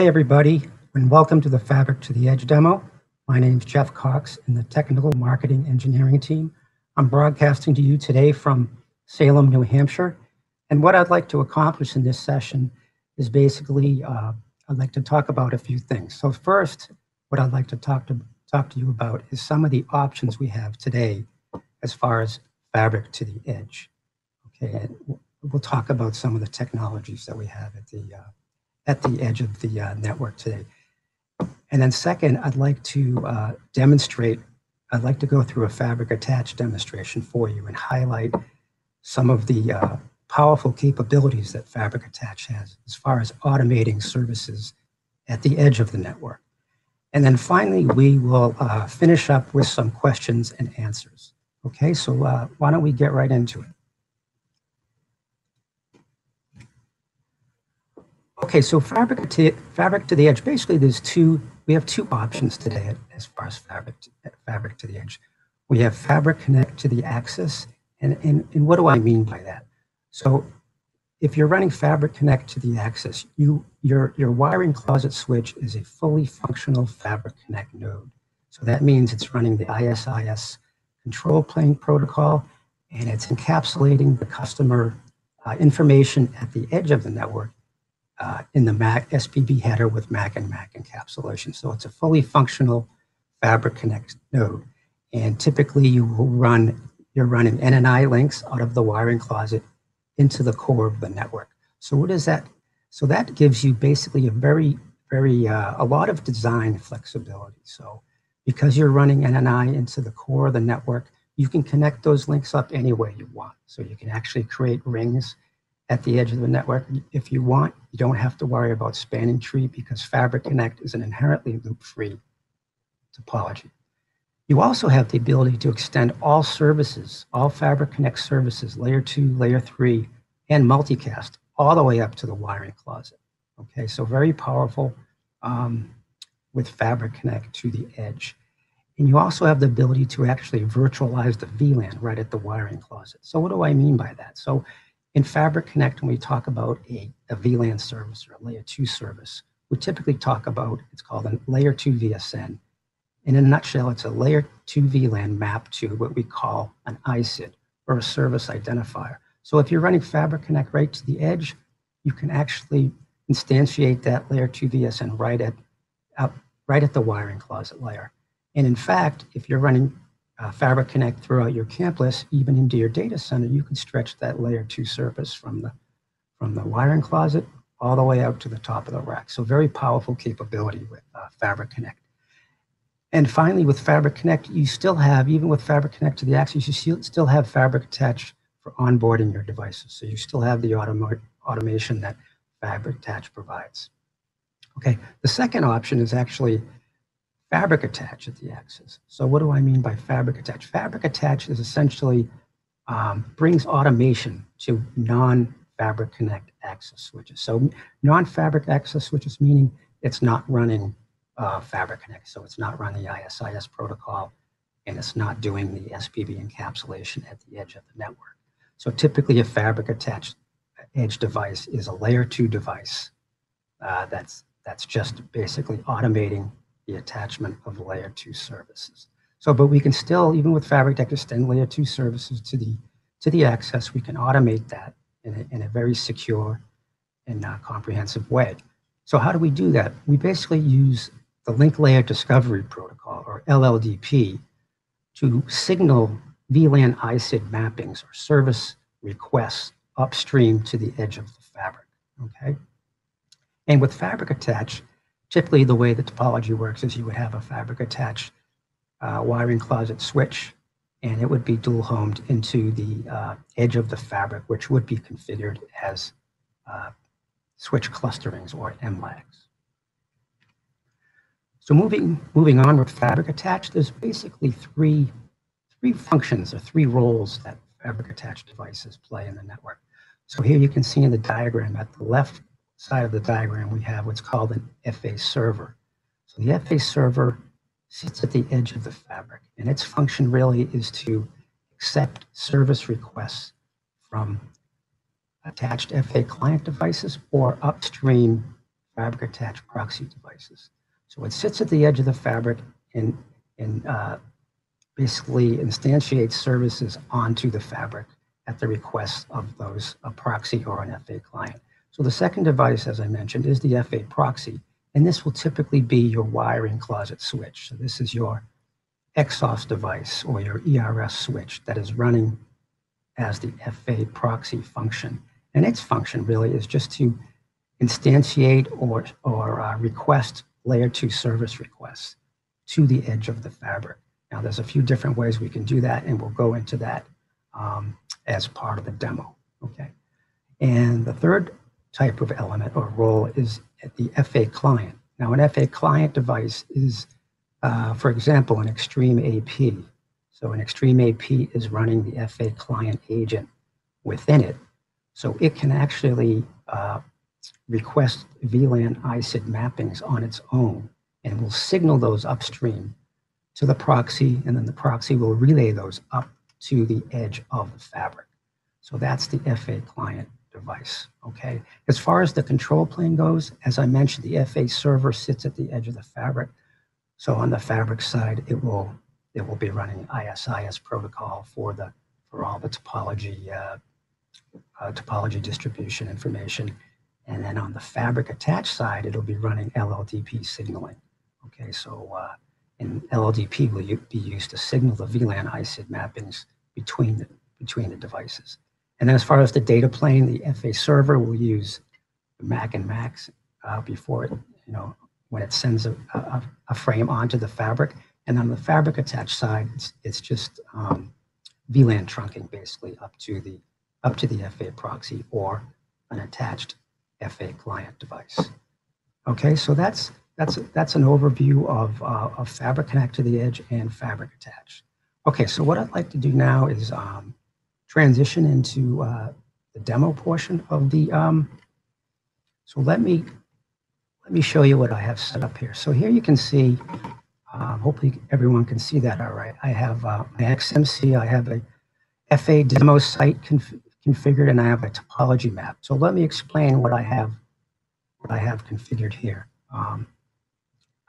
Hi, everybody, and welcome to the Fabric to the Edge demo. My name is Jeff Cox in the Technical Marketing Engineering team. I'm broadcasting to you today from Salem, New Hampshire. And what I'd like to accomplish in this session is basically, I'd like to talk about a few things. So first, what I'd like to talk to you about is some of the options we have today as far as Fabric to the Edge. Okay, and we'll talk about some of the technologies that we have at the edge of the network today. And then second, I'd like to I'd like to go through a Fabric Attach demonstration for you and highlight some of the powerful capabilities that Fabric Attach has as far as automating services at the edge of the network. And then finally, we will finish up with some questions and answers. Okay, so why don't we get right into it? Okay, so Fabric to the Edge, basically we have two options today as far as Fabric to the Edge. We have Fabric Connect to the Access, and what do I mean by that? So if you're running Fabric Connect to the Access, your wiring closet switch is a fully functional Fabric Connect node. So that means it's running the ISIS control plane protocol, and it's encapsulating the customer information at the edge of the network in the MAC SPB header with MAC and MAC encapsulation. So it's a fully functional Fabric Connect node. And typically you're running NNI links out of the wiring closet into the core of the network. So what is that? So that gives you basically a lot of design flexibility. So because you're running NNI into the core of the network, you can connect those links up any way you want. So you can actually create rings at the edge of the network. If you want, you don't have to worry about spanning tree because Fabric Connect is an inherently loop-free topology. You also have the ability to extend all services, all Fabric Connect services, layer 2, layer 3, and multicast, all the way up to the wiring closet. Okay, so very powerful with Fabric Connect to the edge. And you also have the ability to actually virtualize the VLAN right at the wiring closet. So what do I mean by that? So in Fabric Connect, when we talk about a VLAN service or a layer 2 service, we typically talk about, it's called a layer 2 VSN. In a nutshell, it's a layer 2 VLAN mapped to what we call an ISID or a service identifier. So if you're running Fabric Connect right to the edge, you can actually instantiate that layer 2 VSN right at the wiring closet layer. And in fact, if you're running Fabric Connect throughout your campus, even into your data center, you can stretch that layer 2 service from the wiring closet all the way out to the top of the rack. So very powerful capability with Fabric Connect. And finally, with Fabric Connect, you still have, even with Fabric Connect to the Access, you still have Fabric Attach for onboarding your devices. So you still have the automation that Fabric Attach provides. Okay, the second option is actually Fabric Attach at the Access. So what do I mean by Fabric Attach? Fabric Attach is essentially brings automation to non-Fabric Connect access switches. So non-Fabric access switches, meaning it's not running Fabric Connect. So it's not running the ISIS protocol, and it's not doing the SPB encapsulation at the edge of the network. So typically a Fabric Attached edge device is a layer 2 device that's just basically automating the attachment of layer 2 services. So, but we can still, even with Fabric Connect, extend layer 2 services to the access. We can automate that in a very secure and comprehensive way. So how do we do that? We basically use the link layer discovery protocol, or LLDP, to signal VLAN ISID mappings or service requests upstream to the edge of the fabric. Okay. And with Fabric Attach, typically the way the topology works is you would have a Fabric Attach wiring closet switch, and it would be dual homed into the edge of the fabric, which would be configured as switch clusterings or MLAGs. So moving on with Fabric Attach, there's basically three functions or three roles that Fabric Attach devices play in the network. So here you can see in the diagram, at the left side of the diagram, we have what's called an FA server. So the FA server sits at the edge of the fabric, and its function really is to accept service requests from attached FA client devices or upstream fabric attached proxy devices. So it sits at the edge of the fabric and basically instantiates services onto the fabric at the request of those a proxy or an FA client. So the second device, as I mentioned, is the FA proxy, and this will typically be your wiring closet switch. So this is your XOS device or your ERS switch that is running as the FA proxy function. And its function really is just to instantiate or request layer 2 service requests to the edge of the fabric. Now, there's a few different ways we can do that, and we'll go into that as part of the demo, okay? And the third type of element or role is at the FA client. Now, an FA client device is, for example, an Extreme AP. So an Extreme AP is running the FA client agent within it. So it can actually request VLAN ISID mappings on its own and will signal those upstream to the proxy, and then the proxy will relay those up to the edge of the fabric. So that's the FA client device, okay? As far as the control plane goes, as I mentioned, the FA server sits at the edge of the fabric. So on the fabric side, it will be running ISIS protocol for all the topology distribution information. And then on the fabric attached side, it'll be running LLDP signaling. Okay, so and LLDP will be used to signal the VLAN ISID mappings between the devices. And then as far as the data plane, the FA server will use the MAC and MAX before it, when it sends a frame onto the fabric. And on the fabric attached side, it's just VLAN trunking basically up to the FA proxy or an attached FA client device. Okay, so that's an overview of Fabric Connect to the Edge and Fabric Attach. Okay, so what I'd like to do now is transition into the demo portion of the. So let me show you what I have set up here. So here you can see. Hopefully everyone can see that all right. I have my XMC. I have a FA demo site configured, and I have a topology map. So let me explain what I have configured here.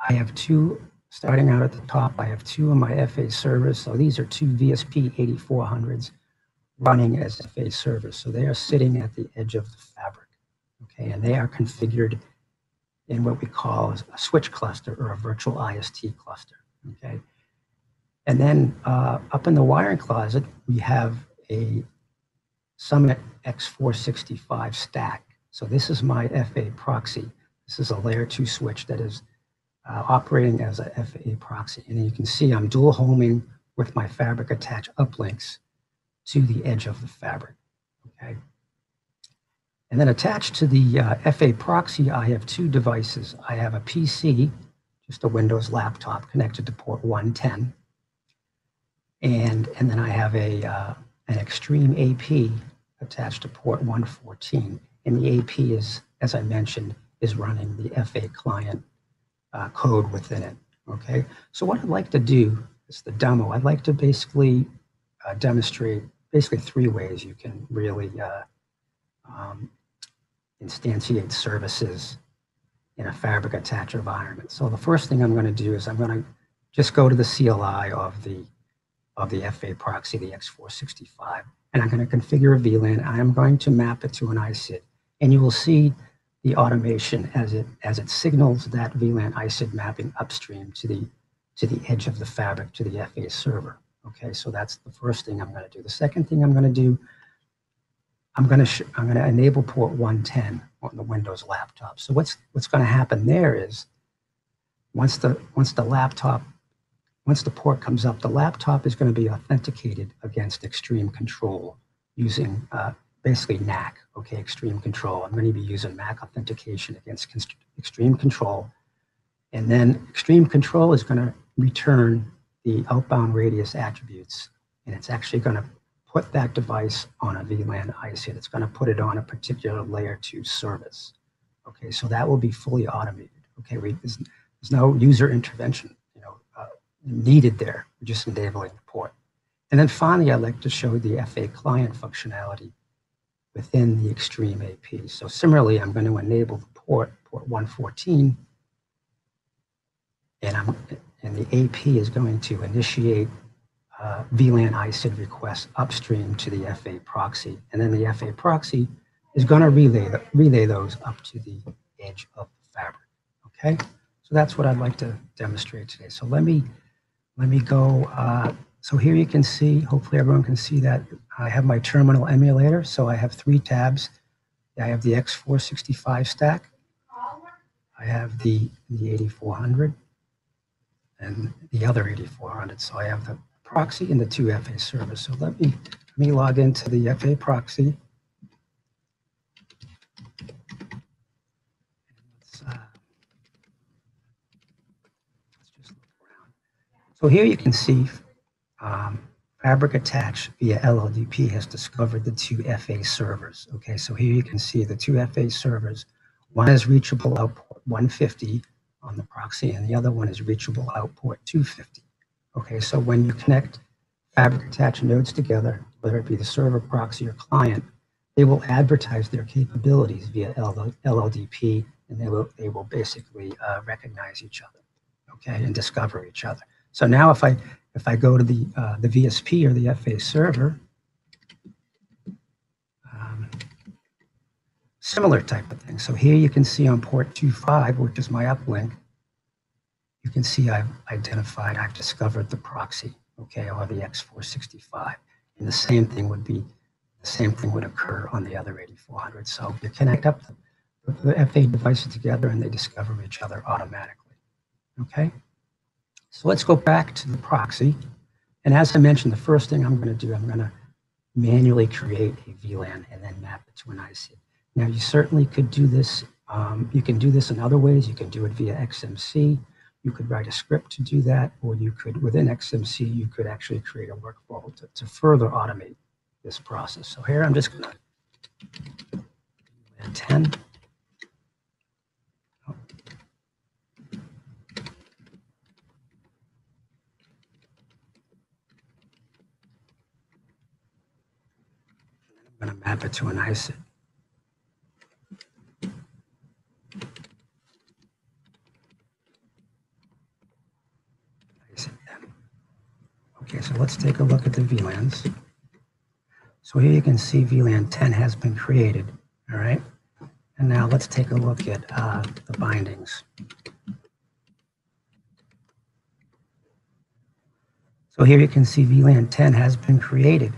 I have two, starting out at the top, I have two of my FA servers. So these are two VSP 8400s running as FA servers. So they are sitting at the edge of the fabric, okay? And they are configured in what we call a switch cluster or a virtual IST cluster, okay? And then up in the wiring closet, we have a Summit X465 stack. So this is my FA proxy. This is a layer 2 switch that is operating as a FA proxy. And you can see I'm dual homing with my fabric attached uplinks to the edge of the fabric, okay? And then attached to the FA proxy, I have two devices. I have a PC, just a Windows laptop connected to port 110. And then I have an Extreme AP attached to port 114. And the AP is, as I mentioned, is running the FA client code within it, okay? So what I'd like to do is the demo. I'd like to basically demonstrate basically three ways you can really instantiate services in a fabric attached environment. So the first thing I'm going to do is I'm going to just go to the CLI of the FA proxy, the X465, and I'm going to configure a VLAN. I am going to map it to an ISID, and you will see the automation as it signals that VLAN ISID mapping upstream to the edge of the fabric to the FA server. Okay, so that's the first thing I'm going to do. The second thing I'm going to do, I'm going to enable port 110 on the Windows laptop. So what's going to happen there is once the port comes up, the laptop is going to be authenticated against Extreme Control using basically NAC, okay, Extreme Control. I'm going to be using MAC authentication against Extreme Control. And then Extreme Control is going to return the outbound radius attributes, and it's actually going to put that device on a VLAN ISID. It's going to put it on a particular layer 2 service. Okay, so that will be fully automated. Okay, there's no user intervention, needed there. We're just enabling the port. And then finally, I'd like to show the FA client functionality within the Extreme AP. So similarly, I'm going to enable the port 114, and the AP is going to initiate VLAN ISID requests upstream to the FA proxy, and then the FA proxy is going to relay those up to the edge of the fabric. Okay, so that's what I'd like to demonstrate today. So let me go. So here you can see, hopefully everyone can see that I have my terminal emulator. So I have 3 tabs. I have the X465 stack. I have the 8400 and the other 8400. So I have the proxy and the 2 FA servers. So let me log into the FA proxy. Let's just look around. So here you can see Fabric Attach via LLDP has discovered the 2 FA servers. Okay, so here you can see the 2 FA servers. One is reachable out port 150 on the proxy, and the other one is reachable out port 250. Okay, so when you connect Fabric Attach nodes together, whether it be the server, proxy, or client, they will advertise their capabilities via LLDP, and they will basically recognize each other, okay, and discover each other. So now if I go to the VSP or the FA server, similar type of thing. So here you can see on port 25, which is my uplink, you can see I've discovered the proxy, okay, or the X465. And the same thing would occur on the other 8400. So you connect up the FA devices together and they discover each other automatically, okay? So let's go back to the proxy. And as I mentioned, the first thing I'm going to do, I'm going to manually create a VLAN and then map it to an IC. Now, you certainly could do this. You can do this in other ways. You can do it via XMC. You could write a script to do that, or you could, within XMC, you could actually create a workflow to further automate this process. So here I'm just going to add 10. I'm going to map it to an ISID. Okay, so let's take a look at the VLANs. So here you can see VLAN 10 has been created, all right? And now let's take a look at the bindings. So here you can see VLAN 10 has been created,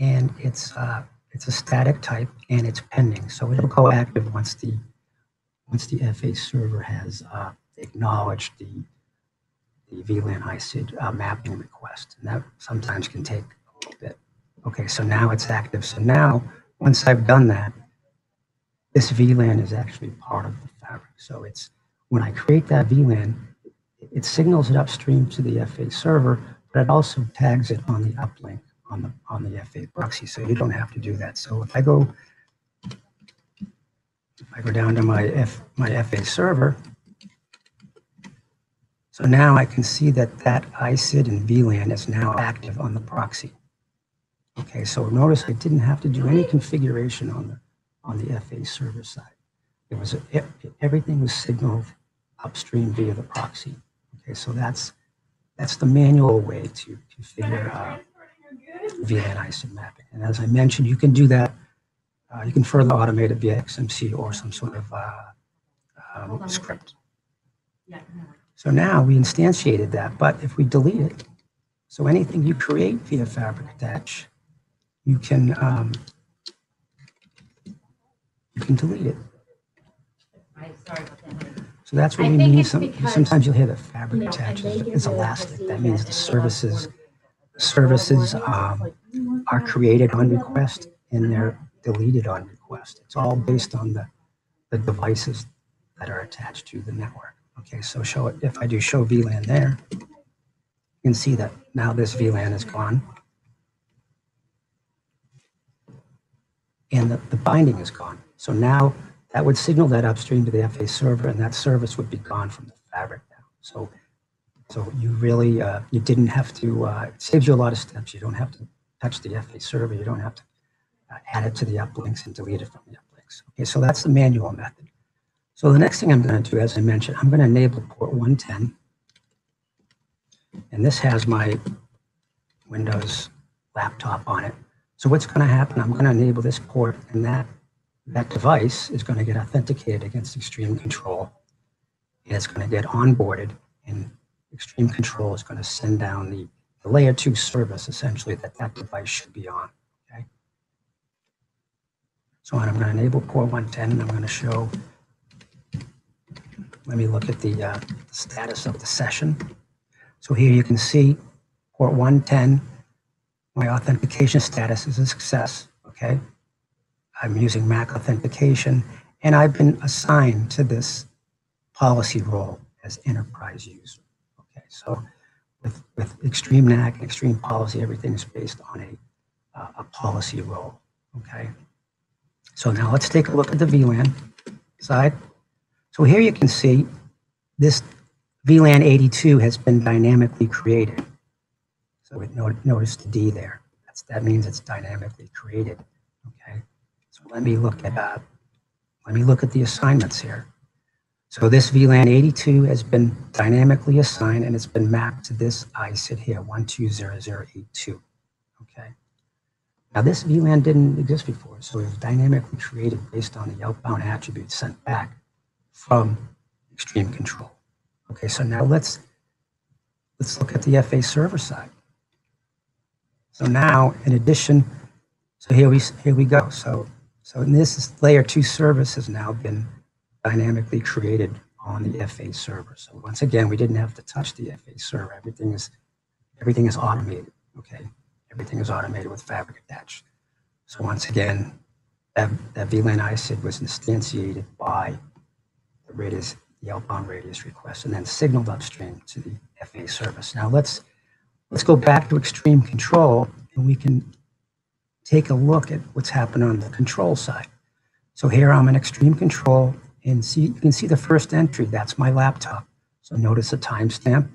and it's a static type and it's pending. So it'll go active once the FA server has acknowledged the VLAN ISID mapping request, and that sometimes can take a little bit. Okay, so now it's active. So now, once I've done that, this VLAN is actually part of the fabric. So it's when I create that VLAN, it signals it upstream to the FA server, but it also tags it on the uplink on the FA proxy. So you don't have to do that. So if I go down to my FA server. So now I can see that ISID and VLAN is now active on the proxy. Okay, so notice I didn't have to do any configuration on the FA server side. Everything was signaled upstream via the proxy. Okay, so that's the manual way to configure VLAN ISID mapping. And as I mentioned, you can do that. You can further automate it via XMC or some sort of script. So now we instantiated that, but if we delete it, so anything you create via Fabric Attach, you can delete it. So that's what we mean. Sometimes you'll hear that Fabric Attach is elastic. That means the services are created on request and they're deleted on request. It's all based on the devices that are attached to the network. Okay, so if I do show VLAN there, you can see that now this VLAN is gone. And the binding is gone. So now that would signal that upstream to the FA server, and that service would be gone from the fabric now. So you really, you didn't have to, it saves you a lot of steps. You don't have to touch the FA server. You don't have to add it to the uplinks and delete it from the uplinks. Okay, so that's the manual method. So the next thing I'm going to do, as I mentioned, I'm going to enable port 110. And this has my Windows laptop on it. So what's going to happen, I'm going to enable this port, and that device is going to get authenticated against Extreme Control. And it's going to get onboarded, and Extreme Control is going to send down the layer 2 service, essentially, that device should be on. Okay. So I'm going to enable port 110, and I'm going to show, let me look at the status of the session. So here you can see port 110, my authentication status is a success, okay? I'm using Mac authentication, and I've been assigned to this policy role as enterprise user, okay? So with Extreme NAC and Extreme Policy, everything is based on a policy role, okay? So now let's take a look at the VLAN side. So here you can see this VLAN 82 has been dynamically created. So notice the D there. That means it's dynamically created. Okay. So let me look at the assignments here. So this VLAN 82 has been dynamically assigned, and it's been mapped to this ISID here, 120082. Okay. Now this VLAN didn't exist before, so it was dynamically created based on the outbound attributes sent back from Extreme Control. Okay, so now let's look at the FA server side. So now, in addition, so here we go. So this layer 2 service has now been dynamically created on the FA server. So once again, we didn't have to touch the FA server. Everything is automated. Okay, everything is automated with Fabric attached. So once again, that VLAN ISID was instantiated by the outbound radius request, and then signaled upstream to the FA service. Now let's go back to Extreme Control, and we can take a look at what's happened on the control side. So here I'm in Extreme Control, and you can see the first entry. That's my laptop. So notice the timestamp.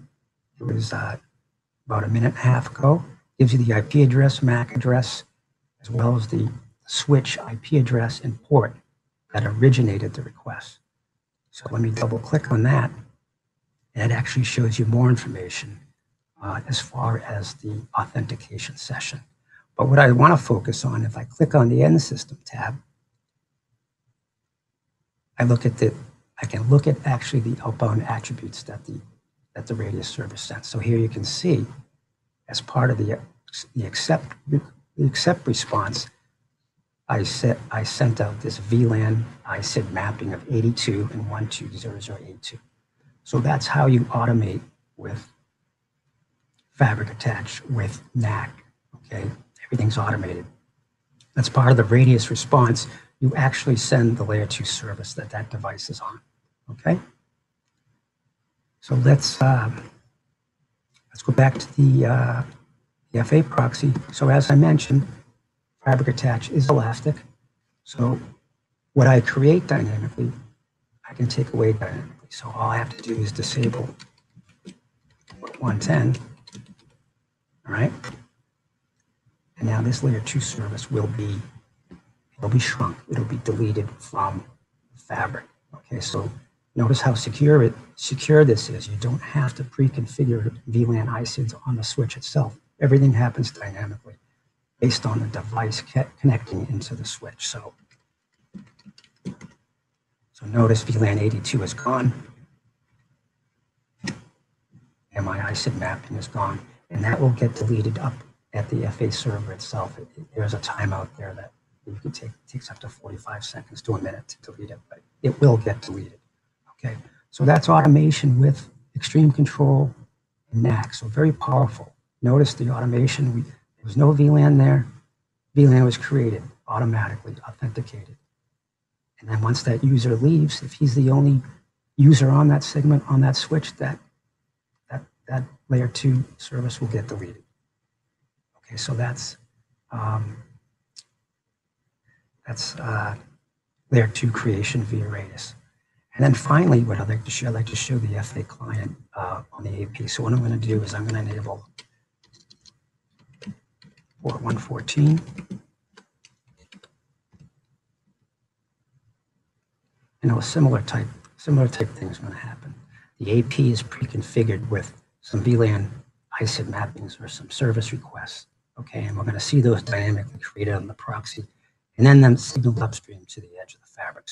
It was about a minute and a half ago. Gives you the IP address, MAC address, as well as the switch IP address and port that originated the request. So let me double click on that, and it actually shows you more information as far as the authentication session. But what I want to focus on, if I click on the End System tab, I can look at actually the outbound attributes that the radius server sent. So here you can see, as part of the accept response, I sent out this VLAN ISID mapping of 82 and 120082. So that's how you automate with Fabric attached with NAC. Okay, everything's automated. That's part of the radius response. You actually send the layer 2 service that device is on. Okay. So let's go back to the FA proxy. So as I mentioned, Fabric attach is elastic. So what I create dynamically, I can take away dynamically. So all I have to do is disable 110. All right. And now this layer 2 service will be shrunk. It'll be deleted from Fabric. Okay. So notice how secure this is. You don't have to pre-configure VLAN ISIDs on the switch itself. Everything happens dynamically based on the device connecting into the switch. So notice VLAN 82 is gone, and my ISID mapping is gone, and that will get deleted up at the FA server itself. There's a timeout there that you can take. It takes up to 45 seconds to a minute to delete it, but it will get deleted. Okay, so that's automation with Extreme Control and NAC. So very powerful. Notice the automation. There was no VLAN there. VLAN was created automatically, authenticated. And then once that user leaves, if he's the only user on that segment, on that switch, that layer 2 service will get deleted. Okay, so that's layer 2 creation via Radius. And then finally, what I'd like to show the FA client on the AP. So what I'm going to do is I'm going to enable port 114. a similar type thing is going to happen. The AP is pre-configured with some VLAN ISID mappings or some service requests. Okay, and we're going to see those dynamically created on the proxy, and then them signaled upstream to the edge of the fabric.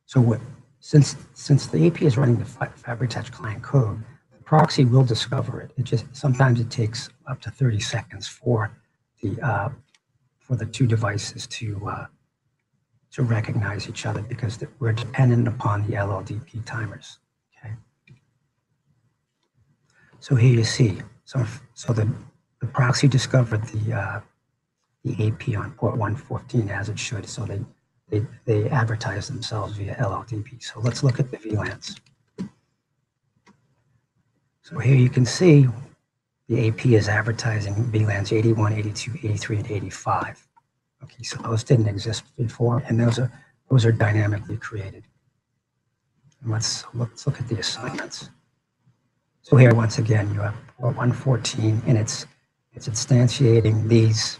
So since the AP is running the Fabric Attach client code, the proxy will discover it. Sometimes it takes up to 30 seconds for the two devices to recognize each other, because we're dependent upon the LLDP timers. Okay. So here you see, so the proxy discovered the AP on port 114 as it should. So they advertise themselves via LLDP. So let's look at the VLANs. So here you can see the AP is advertising VLANs 81, 82, 83, and 85. Okay, so those didn't exist before, and those are dynamically created. And let's look at the assignments. So here, once again, you have port 114, and it's instantiating these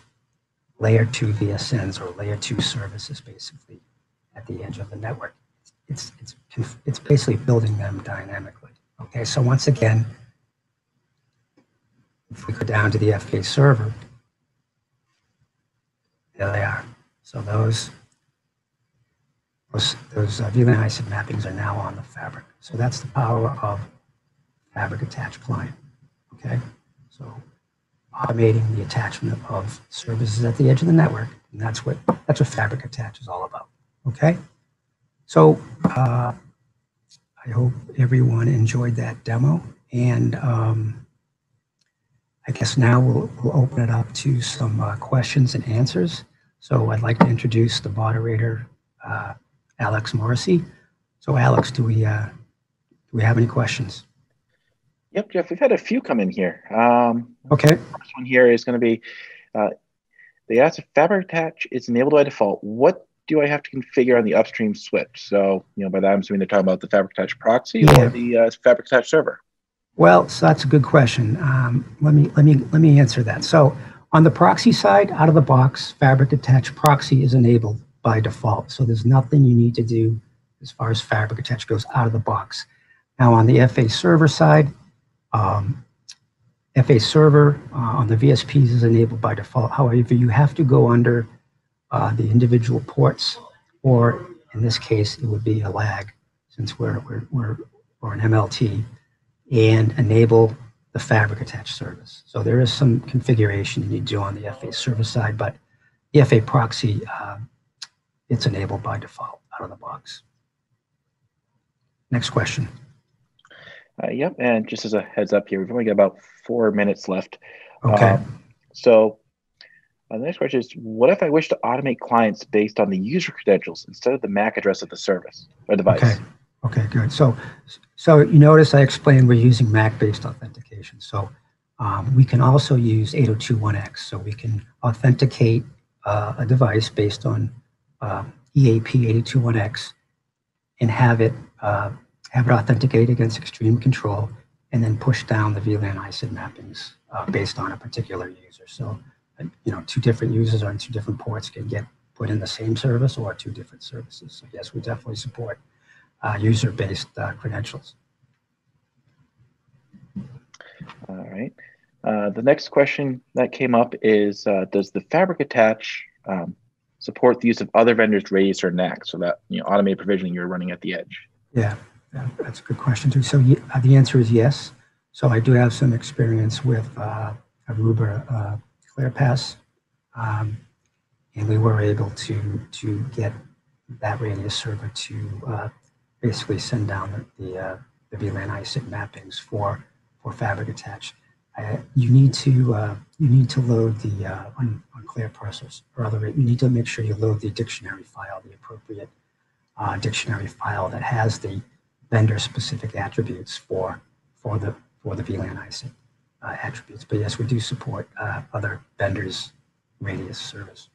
layer 2 VSNs, or layer 2 services, basically at the edge of the network. It's basically building them dynamically. Okay, so once again, if we go down to the FA server, there they are. So those VLAN ISID mappings are now on the fabric. So that's the power of Fabric Attach Client. Okay, so automating the attachment of services at the edge of the network, and that's what Fabric Attach is all about. Okay, so I hope everyone enjoyed that demo, and I guess now we'll open it up to some questions and answers. So I'd like to introduce the moderator, Alex Morrissey. So Alex, do we have any questions? Yep, Jeff, we've had a few come in here. Okay. The first one here is going to be, they asked if Fabric Attach is enabled by default, what do I have to configure on the upstream switch? So, by that I'm assuming they're talking about the Fabric Attach proxy or the Fabric Attach server. Well, so that's a good question. Let me answer that. So on the proxy side, out of the box, Fabric Attach proxy is enabled by default. So there's nothing you need to do as far as Fabric Attach goes out of the box. Now on the FA server side, FA server on the VSPs is enabled by default. However, you have to go under the individual ports, or in this case, it would be a lag, since we're an MLT, and enable the Fabric Attach service. So there is some configuration you need to do on the FA server side, but the FA proxy, it's enabled by default out of the box. Next question. Yep, and just as a heads up here, we've only got about 4 minutes left. Okay. So the next question is, what if I wish to automate clients based on the user credentials instead of the MAC address of the service or device? Okay, good. So you notice I explained we're using MAC-based authentication. So we can also use 802.1x. So we can authenticate a device based on EAP 802.1x and have it authenticate against extreme control, and then push down the VLAN ISID mappings based on a particular user. So, two different users on two different ports can get put in the same service or two different services. So yes, we definitely support user-based credentials. All right. The next question that came up is, does the Fabric Attach support the use of other vendors' Radius or NAC, so that automated provisioning you're running at the edge? Yeah, that's a good question too. So the answer is yes. So I do have some experience with Aruba ClearPass, and we were able to get that Radius server to basically send down the VLAN ISID mappings for Fabric Attach. You need to load the on ClearPass or other. You need to make sure you load the dictionary file, the appropriate dictionary file that has the vendor-specific attributes for the VLAN ISID attributes. But yes, we do support other vendors' Radius service.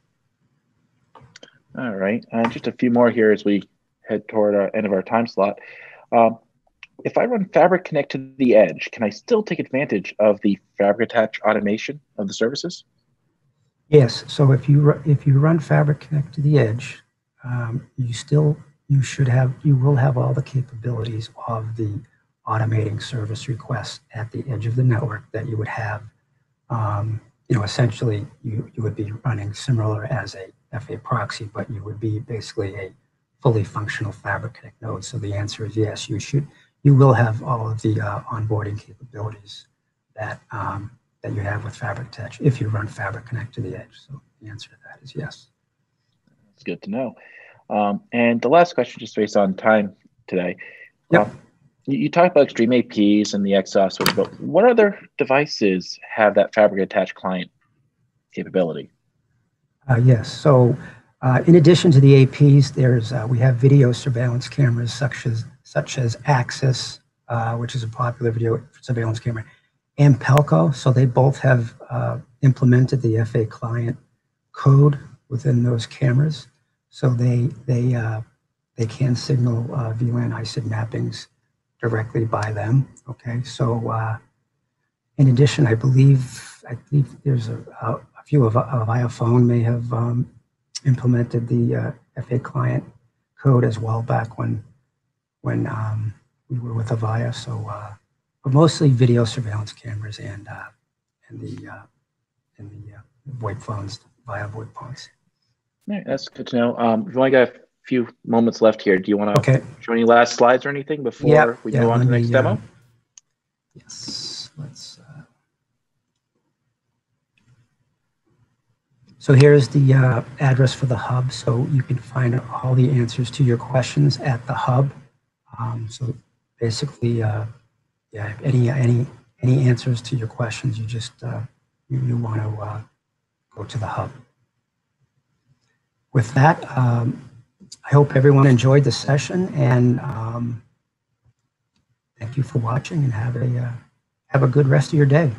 All right, just a few more here as we head toward our end of our time slot. If I run Fabric Connect to the edge, can I still take advantage of the Fabric Attach automation of the services? Yes. So if you run Fabric Connect to the edge, you will have all the capabilities of the automating service requests at the edge of the network that you would have. Essentially, you would be running similar as a FA proxy, but you would be basically a fully functional Fabric Connect node. So the answer is yes, you will have all of the onboarding capabilities that that you have with Fabric Touch if you run Fabric Connect to the edge. So the answer to that is yes. It's good to know. And the last question, just based on time today. Yep. You talked about Extreme APs and the XOS switch, but what other devices have that Fabric attached client capability? Yes. So in addition to the APs, we have video surveillance cameras such as Axis, which is a popular video surveillance camera, and Pelco. So they both have implemented the FA client code within those cameras. So they can signal VLAN ISID mappings directly by them. Okay. So in addition, I believe there's a few of Viaphone may have implemented the FA client code as well back when we were with Avaya. So, but mostly video surveillance cameras and the VoIP phones, via VoIP phones. All right, that's good to know. We've only got a few moments left here. Do you want to show any last slides or anything before we go on to the next demo? Yes, let's. So here's the address for the hub. So you can find all the answers to your questions at the hub. So basically, yeah, any answers to your questions, you just you want to go to the hub. With that, I hope everyone enjoyed the session, and thank you for watching, and have a good rest of your day.